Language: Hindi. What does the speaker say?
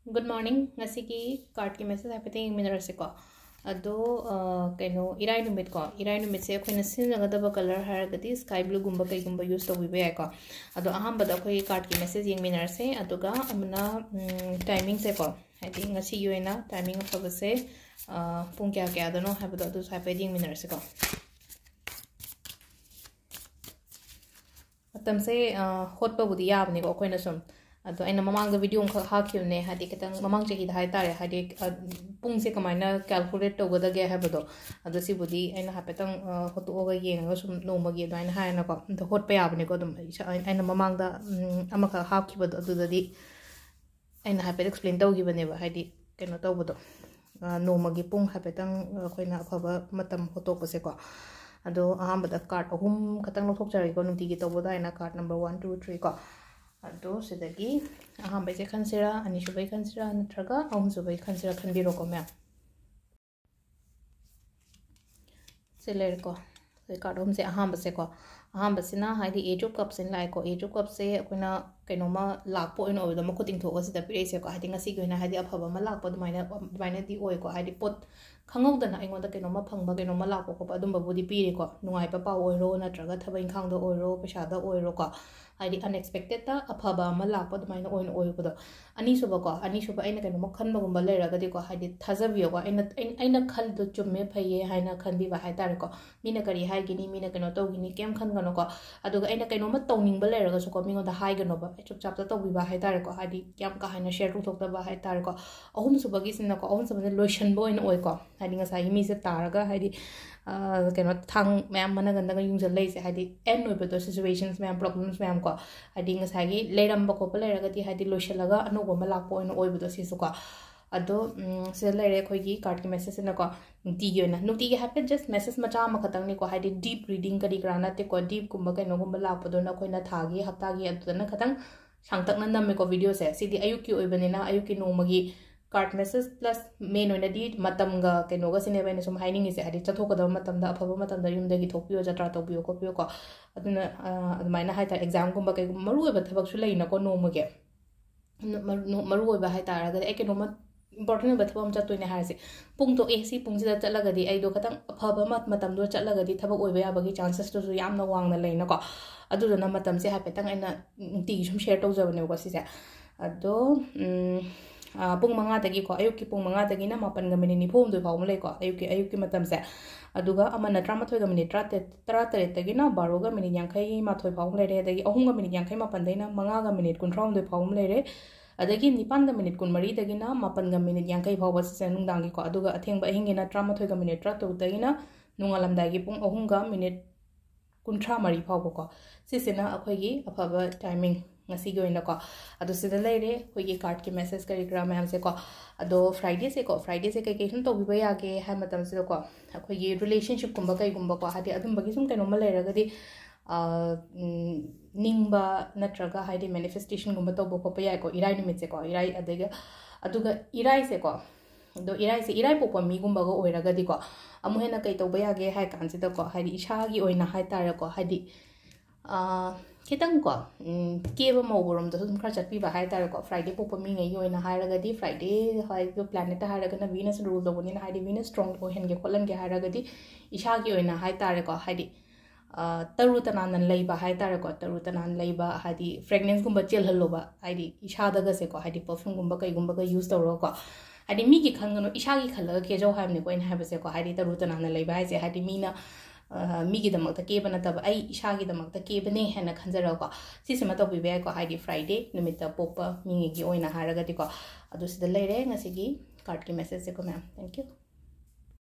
गुड मॉर्निंग की कार्ड की मैसेज हाइफेते मिनरसेको अदो कनो इराई नुमित को इराई नुमित से अखोइना सिनगदब कलर हारगदी स्काई ब्लू गुंबा कईगुंबा यूज तौबिबे याको अदो अहमबद अखोई कार्ड की मैसेज येंग मिनरसे अदुगा अमना टाइमिंग से को हाइदि ngasi योइना टाइमिंग फबसे पुंग क्या क्या दनो हाइबदो अदु हाइफेते येंग मिनरसेको मतम से होटपबुदी याबनिको अखोइना सुम अदो अना ममांग वीडियो खा हाखिबने हादि खतंग ममांग चही हाय तारे हादि पुंग से कमाइना कैलकुलेट तौगदगे हाबदो अदो सिबुदी अना हापेतंग होतोगा येंगा सुम नोमगी अदुइन हायनाको द होटपे याबनेको दम अना ममांग दा अमका हाखिबदो अदुददी अना हापेत एक्सप्लेन तौगिबनेबा हादि कनो तौबदो नोमगी पुंग हापेतंग अखोइना अफबा मतम होतोपसेको अदो अहमबदा कार्ड अहुम खतंग लौथोकजरिको नुतिगी तौबदा अना कार्ड नंबर 1 2 3 को अदो सिदगी अहमबैसे खनसिरा अनिसुबै खनसिरा नत्रगा अहुमसुबै खनसिरा खनबिरोको मैम से लेरको कार्ड अहुम से अहमबसे को अहमबसिना हाइदि एज ऑफ कप सिन लाइको एज ऑफ कप से अखोइना कइनोमा लाकपो इन ओइदो मखुतिंग थोगा सिदा पिरेसे को हाइदि ngasi गोइना हाइदि अफबा मा लाकपो दुमाइना दि ओइको हाइदि पोट खंगौदना अइंगोदा कइनोमा फंगबा कइनोमा लाकपो को अदुमबा बुदि पिरेको नुंगाइबा पाव ओइरो नत्रगा थबा इंखांगदो ओइरो पैसादा ओइरो को हाइदि अनएक्सपेक्टेड ता अफबा मा लाकपो दुमाइना ओइन ओइबदो अनिसुबा अइना कइनोमा खनबगुंबा लेरगदि को हाइदि थाजबियो को अइना खलदो चुम्मे फैये हाइना खनबिबा हाइतारे को मीना करी हाइगिनी मीना कइनो तौगिनी केम खनगनो को अदुगा अइना कइनोमा तौनिंगबा लेरगसु को मिंगोदा हाइगनोबा चुपचाप तौबिबा हाइतारे को हाइदि क्याम का हाइना शेयर तौथोक्तबा हाइतारे को अहुम सुबगी सिना को अहुम सबने लोइशनबो ओइन ओइ को हाइदि ngसाई मीसे तारगा हाइदि कइनो थांग मैम मनगंदगा युंजल लेसे हाइदि एन ओइबदो सिचुएशंस मैम प्रॉब्लम्स मैम को हाइदि ngसाई लेरंबा को लेरगदि हाइदि लोइशलगा अनोबो मा लाकपो ओइन ओइबदो सिसु को अदो से लेरे खोगी कार्ड की मैसेज न को नुती हाइफेट जस्ट मैसेज मचा खतंगनी को हाइदि डीप रीडिंग करी ग्राना ते को डीप गुंबा कइनोगुंबा लाकपदो न खोइना थागी हप्तागी अदुदना खतंग सांगतक नंदमे को वीडियो से सिदी अयुकी ओइबनेना अयुकी नोमगी कार्ड मैसेज प्लस मेन ओइनादी मतमगा कइनोगा सिनेबैना सुम हाइनिंग से हाइदि चथोकदब मतमदा अफबा मतमदा युमदगी थोपियो जत्रा तौबियो कोपियो को अदुना अदुमाइना हाइता एग्जाम गुंबा कइ मरु ओइबा थबकसु लेइना को नोमगे मरु ओइबा हाइतारगदि ए कइनोमा इम्पोर्टेंट ओइबा थबम चतोइने हारसे पुंग तो ए सी पुंग सिदा चलगदि अइदो खतंग अफबा मतमदो चलगदि थबक ओइबा याबगी चांसेस तो यामना वांगना लेइना को अदुदना मतम से हाइफेतंग अइना नुतिगी सुम शेयर तौजबने को सिसे अदो पुंग मंगादगी को अयुकी पुंग मंगादगी ना 9 मिनिट 9 फाउ लेको अयुकी मतम से अदुगा अमना 13 मिनिट 13 तगी ना 12 मिनिट 50 फाउ लेरे अदगी 3 मिनिट 58 दैना 5 मिनिट 19 फाउ लेरे अदगी 9 मिनिट 13 दगिना 9 मिनिट 50 फाउ से नुंदांगी को अदुगा अथेंग अहिंगेना 13 मिनिट 13 दगिना नुंगालमदागी पुंग 3 मिनिट 53 फाउ को सिसेना अखोगी अफबा timing ngasi goina ko ado sida leire hoigi card ki message kari gra ma'am से को अदो फ्राइडे से कई कई तो बिबा यागे है मतम से को अखोगी रिलेशनशिप कुंबा कई गुंबा को हादि अदुम बगी सुम कइनो म लेरगदि निंगबा नत्रगा हाइदि मैनिफेस्टेशन गुंबा तो बो को याय को इराई निमित से को इराई अदगा अदुगा इराई से को दो इराई पोपा मी गुंबा को ओइरगदि को अमु हेना कई तो यागे हाय कान से को हाइदि इशागी ओइना हाय तारे को हाइदि खितंग को केब मौबरम तो तुम खर चटपीबा हाय तारे को फ्राइडे पोपा मी ngei ओइना हायरगदि फ्राइडे हाय जो प्लैनेट हायरगना वीनस रूल दोबनि ना हाइदि वीनस स्ट्रांग ओ हेनगे खोलनगे हायरगदि इशागी ओइना हाय तारे को हाइदि तरु तनान लेबा हाय तारे को तरु तनान लेबा हाइदि फ्रेग्रेंस गुंबा चेलहलोबा हाइदि इशादगा से को हाइदि परफ्यूम गुंबा कई गुंबा का यूज तौरो को हाइदि मी की खंगनो इशागी खलगा केजो हायमने को इन हायबसे को हाइदि तरु तनान लेबा हाय से हाइदि मीना मीगीदमक केबा नतब आई इशागीदमक केबने हेना खंजरको सिसमा तौबिबे को हाइदि फ्राइडे निमित्त पोपा मीगी ओइना हारगदि को अदु सिदा लेरे ngasi gi कार्ड की मैसेज से को मैम थैंक यू।